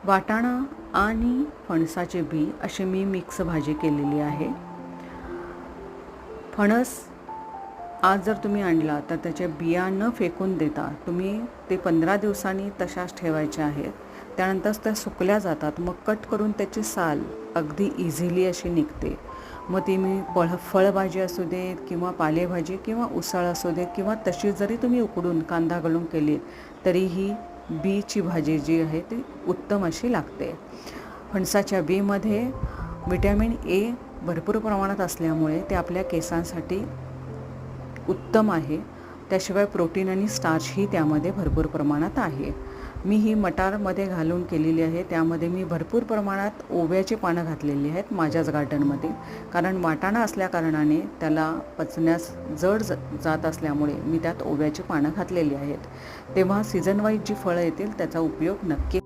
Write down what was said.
वाटाणा आणि फणसाचे बी अशी मी मिक्स भाजी केलेली आहे. फणस आज जर तुम्ही आणला तर त्याच्या बिया न फेकून देता तुम्ही ते 15 दिवसांनी तशाच ठेवायचे आहेत. त्यानंतर त्या सुकल्या जातात. मग कट करून त्याची साल अगदी इझिली अशी निघते. मग ती मी फळभाजी असू देत किंवा पालेभाजी किंवा उसळ असू देत किंवा तशी जरी तुम्ही उकडून कांदा घालून केली तरीही बीची भाजी जी आहे ती उत्तम अशी लागते. फणसाच्या बीमध्ये विटॅमिन ए भरपूर प्रमाणात असल्यामुळे ते आपल्या केसांसाठी उत्तम आहे. त्याशिवाय प्रोटीन आणि स्टार्चही त्यामध्ये भरपूर प्रमाणात आहे. मी ही मटारमध्ये घालून केलेली आहे. त्यामध्ये मी भरपूर प्रमाणात ओव्याची पानं घातलेली आहेत माझ्याच गार्डनमध्ये, कारण वाटाणा असल्याकारणाने त्याला पचण्यास जड जात असल्यामुळे मी त्यात ओव्याची पानं घातलेली आहेत. तेव्हा सीझन वाईज जी फळं येतील त्याचा उपयोग नक्की